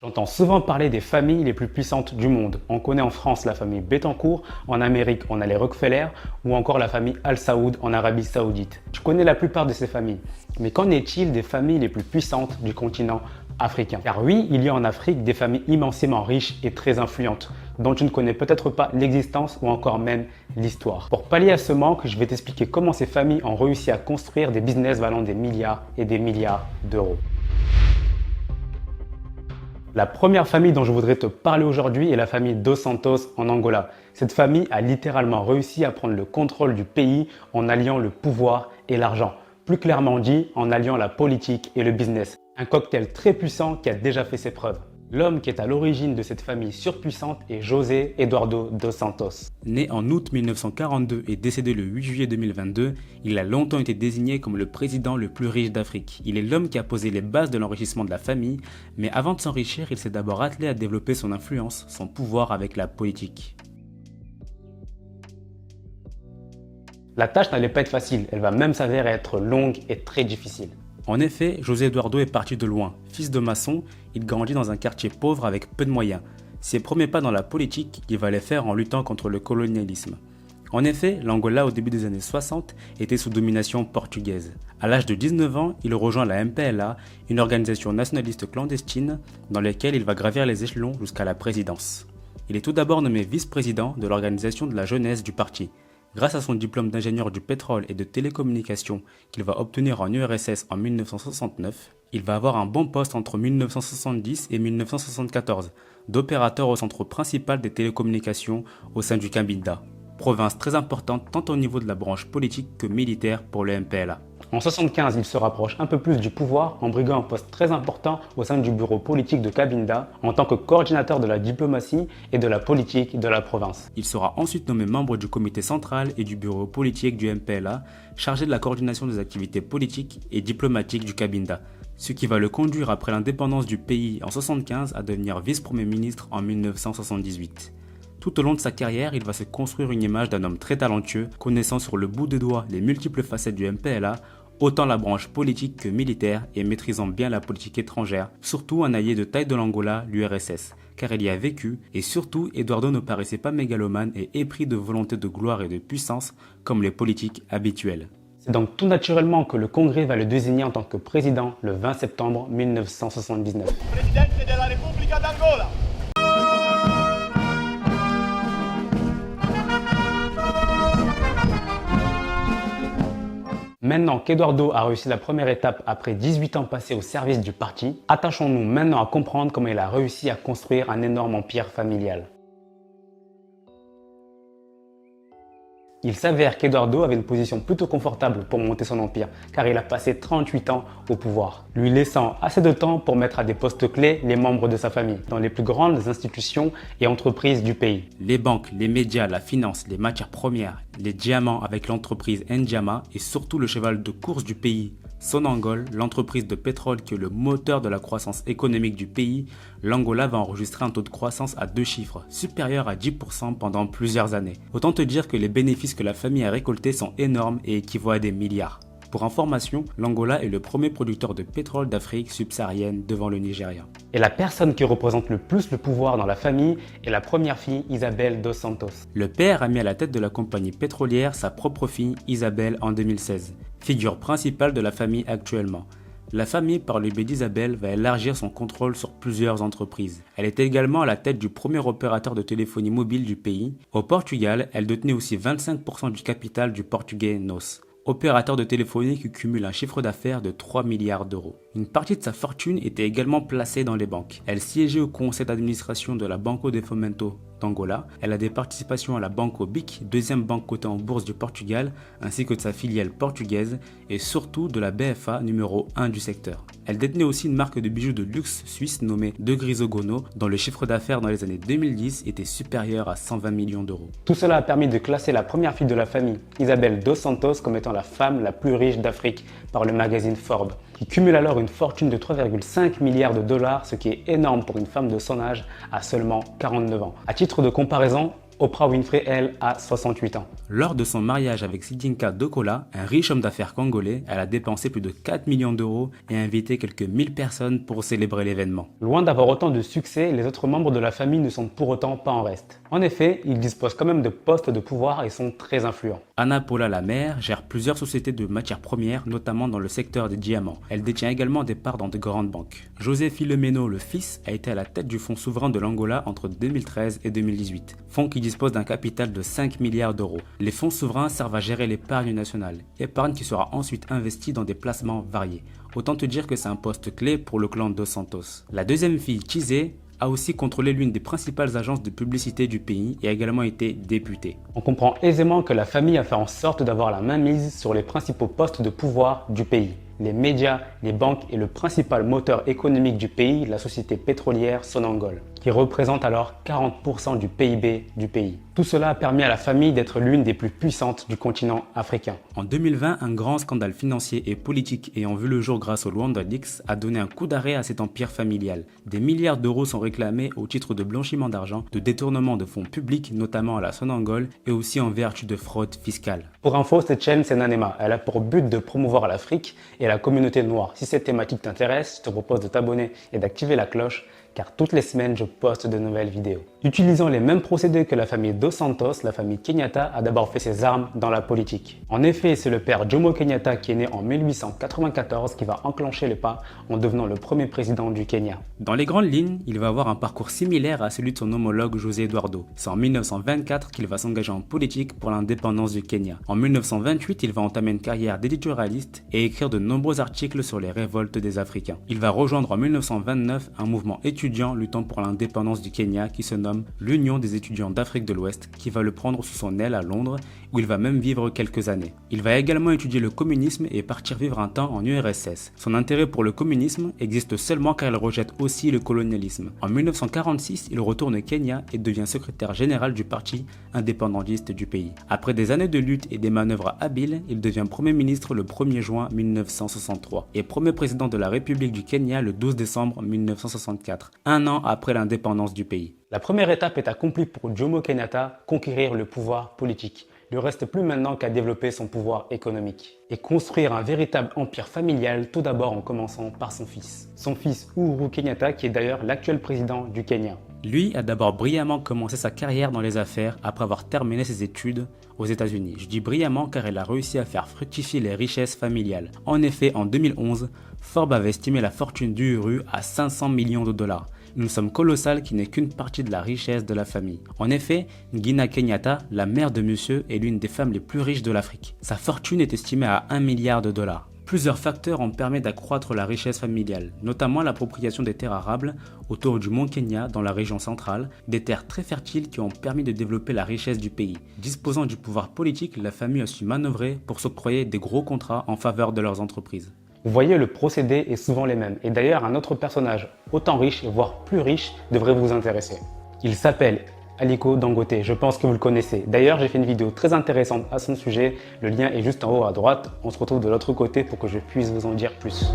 J'entends souvent parler des familles les plus puissantes du monde. On connaît en France la famille Bettencourt, en Amérique on a les Rockefeller ou encore la famille Al Saoud en Arabie Saoudite. Je connais la plupart de ces familles. Mais qu'en est-il des familles les plus puissantes du continent africain? Car oui, il y a en Afrique des familles immensément riches et très influentes, dont tu ne connais peut-être pas l'existence ou encore même l'histoire. Pour pallier à ce manque, je vais t'expliquer comment ces familles ont réussi à construire des business valant des milliards et des milliards d'euros. La première famille dont je voudrais te parler aujourd'hui est la famille Dos Santos en Angola. Cette famille a littéralement réussi à prendre le contrôle du pays en alliant le pouvoir et l'argent. Plus clairement dit, en alliant la politique et le business. Un cocktail très puissant qui a déjà fait ses preuves. L'homme qui est à l'origine de cette famille surpuissante est José Eduardo dos Santos. Né en août 1942 et décédé le 8 juillet 2022, il a longtemps été désigné comme le président le plus riche d'Afrique. Il est l'homme qui a posé les bases de l'enrichissement de la famille, mais avant de s'enrichir, il s'est d'abord attelé à développer son influence, son pouvoir avec la politique. La tâche n'allait pas être facile, elle va même s'avérer être longue et très difficile. En effet, José Eduardo est parti de loin. Fils de maçon, il grandit dans un quartier pauvre avec peu de moyens. Ses premiers pas dans la politique, il va les faire en luttant contre le colonialisme. En effet, l'Angola au début des années 60 était sous domination portugaise. À l'âge de 19 ans, il rejoint la MPLA, une organisation nationaliste clandestine dans laquelle il va gravir les échelons jusqu'à la présidence. Il est tout d'abord nommé vice-président de l'organisation de la jeunesse du parti. Grâce à son diplôme d'ingénieur du pétrole et de télécommunications qu'il va obtenir en URSS en 1969, il va avoir un bon poste entre 1970 et 1974, d'opérateur au centre principal des télécommunications au sein du Cabinda, province très importante tant au niveau de la branche politique que militaire pour le MPLA. En 1975, il se rapproche un peu plus du pouvoir en briguant un poste très important au sein du bureau politique de Cabinda en tant que coordinateur de la diplomatie et de la politique de la province. Il sera ensuite nommé membre du comité central et du bureau politique du MPLA, chargé de la coordination des activités politiques et diplomatiques du Cabinda, ce qui va le conduire après l'indépendance du pays en 1975 à devenir vice-premier ministre en 1978. Tout au long de sa carrière, il va se construire une image d'un homme très talentueux, connaissant sur le bout des doigts les multiples facettes du MPLA, autant la branche politique que militaire et maîtrisant bien la politique étrangère, surtout un allié de taille de l'Angola, l'URSS, car il y a vécu, et surtout Eduardo ne paraissait pas mégalomane et épris de volonté de gloire et de puissance comme les politiques habituels. C'est donc tout naturellement que le Congrès va le désigner en tant que président le 20 septembre 1979. Presidente de la Repubblica d'Angola. Maintenant qu'Eduardo a réussi la première étape après 18 ans passés au service du parti, attachons-nous maintenant à comprendre comment il a réussi à construire un énorme empire familial. Il s'avère qu'Eduardo avait une position plutôt confortable pour monter son empire, car il a passé 38 ans au pouvoir, lui laissant assez de temps pour mettre à des postes clés les membres de sa famille, dans les plus grandes institutions et entreprises du pays. Les banques, les médias, la finance, les matières premières, les diamants avec l'entreprise N'Djamena et surtout le cheval de course du pays, Sonangol, l'entreprise de pétrole qui est le moteur de la croissance économique du pays, l'Angola va enregistrer un taux de croissance à 2 chiffres, supérieur à 10% pendant plusieurs années. Autant te dire que les bénéfices que la famille a récoltés sont énormes et équivaut à des milliards. Pour information, l'Angola est le premier producteur de pétrole d'Afrique subsaharienne devant le Nigeria. Et la personne qui représente le plus le pouvoir dans la famille est la première fille Isabel dos Santos. Le père a mis à la tête de la compagnie pétrolière sa propre fille Isabel en 2016, figure principale de la famille actuellement. La famille, par le biais d'Isabel, va élargir son contrôle sur plusieurs entreprises. Elle est également à la tête du premier opérateur de téléphonie mobile du pays. Au Portugal, elle détenait aussi 25% du capital du portugais NOS, opérateur de téléphonie qui cumule un chiffre d'affaires de 3 milliards d'euros. Une partie de sa fortune était également placée dans les banques. Elle siégeait au conseil d'administration de la Banco de Fomento d'Angola. Elle a des participations à la Banco BIC, deuxième banque cotée en bourse du Portugal, ainsi que de sa filiale portugaise et surtout de la BFA numéro 1 du secteur. Elle détenait aussi une marque de bijoux de luxe suisse nommée De Grisogono, dont le chiffre d'affaires dans les années 2010 était supérieur à 120 millions d'euros. Tout cela a permis de classer la première fille de la famille, Isabel dos Santos, comme étant la femme la plus riche d'Afrique par le magazine Forbes, qui cumule alors une fortune de 3,5 milliards de dollars, ce qui est énorme pour une femme de son âge à seulement 49 ans. À titre de comparaison, Oprah Winfrey, elle, a 68 ans. Lors de son mariage avec Sidinka Dokola, un riche homme d'affaires congolais, elle a dépensé plus de 4 millions d'euros et a invité quelques 1000 personnes pour célébrer l'événement. Loin d'avoir autant de succès, les autres membres de la famille ne sont pour autant pas en reste. En effet, ils disposent quand même de postes de pouvoir et sont très influents. Anna Paula, la mère, gère plusieurs sociétés de matières premières, notamment dans le secteur des diamants. Elle détient également des parts dans de grandes banques. José Filomeno, le fils, a été à la tête du fonds souverain de l'Angola entre 2013 et 2018, fonds qui dispose d'un capital de 5 milliards d'euros. Les fonds souverains servent à gérer l'épargne nationale, épargne qui sera ensuite investie dans des placements variés. Autant te dire que c'est un poste clé pour le clan Dos Santos. La deuxième fille, Chizé, a aussi contrôlé l'une des principales agences de publicité du pays et a également été députée. On comprend aisément que la famille a fait en sorte d'avoir la main mise sur les principaux postes de pouvoir du pays. Les médias, les banques et le principal moteur économique du pays, la société pétrolière Sonangol, qui représente alors 40% du PIB du pays. Tout cela a permis à la famille d'être l'une des plus puissantes du continent africain. En 2020, un grand scandale financier et politique ayant vu le jour grâce au Luanda Leaks a donné un coup d'arrêt à cet empire familial. Des milliards d'euros sont réclamés au titre de blanchiment d'argent, de détournement de fonds publics, notamment à la Sonangol, et aussi en vertu de fraude fiscale. Pour info, cette chaîne, c'est Nanema. Elle a pour but de promouvoir l'Afrique et la communauté noire. Si cette thématique t'intéresse, je te propose de t'abonner et d'activer la cloche, car toutes les semaines, je poste de nouvelles vidéos. Utilisant les mêmes procédés que la famille Dos Santos, la famille Kenyatta a d'abord fait ses armes dans la politique. En effet, c'est le père Jomo Kenyatta qui est né en 1894 qui va enclencher le pas en devenant le premier président du Kenya. Dans les grandes lignes, il va avoir un parcours similaire à celui de son homologue José Eduardo. C'est en 1924 qu'il va s'engager en politique pour l'indépendance du Kenya. En 1928, il va entamer une carrière d'éditorialiste et écrire de nombreux articles sur les révoltes des Africains. Il va rejoindre en 1929 un mouvement étudiant luttant pour l'indépendance du Kenya qui se nomme l'Union des étudiants d'Afrique de l'Ouest, qui va le prendre sous son aile à Londres où il va même vivre quelques années. Il va également étudier le communisme et partir vivre un temps en URSS. Son intérêt pour le communisme existe seulement car il rejette aussi le colonialisme. En 1946, il retourne au Kenya et devient secrétaire général du parti indépendantiste du pays. Après des années de lutte et des manœuvres habiles, il devient Premier ministre le 1er juin 1963 et premier président de la République du Kenya le 12 décembre 1964, un an après l'indépendance du pays. La première étape est accomplie pour Jomo Kenyatta, conquérir le pouvoir politique. Il ne reste plus maintenant qu'à développer son pouvoir économique et construire un véritable empire familial, tout d'abord en commençant par son fils. Son fils Uhuru Kenyatta, qui est d'ailleurs l'actuel président du Kenya. Lui a d'abord brillamment commencé sa carrière dans les affaires après avoir terminé ses études aux États-Unis. Je dis brillamment car il a réussi à faire fructifier les richesses familiales. En effet, en 2011, Forbes avait estimé la fortune d'Uhuru à 500 millions de dollars. Une somme colossale qui n'est qu'une partie de la richesse de la famille. En effet, Ngina Kenyatta, la mère de monsieur, est l'une des femmes les plus riches de l'Afrique. Sa fortune est estimée à 1 milliard de dollars. Plusieurs facteurs ont permis d'accroître la richesse familiale, notamment l'appropriation des terres arables autour du mont Kenya dans la région centrale, des terres très fertiles qui ont permis de développer la richesse du pays. Disposant du pouvoir politique, la famille a su manœuvrer pour s'octroyer des gros contrats en faveur de leurs entreprises. Vous voyez, le procédé est souvent les mêmes. Et d'ailleurs, un autre personnage autant riche, voire plus riche, devrait vous intéresser. Il s'appelle Aliko Dangote, je pense que vous le connaissez. D'ailleurs, j'ai fait une vidéo très intéressante à son sujet. Le lien est juste en haut à droite. On se retrouve de l'autre côté pour que je puisse vous en dire plus.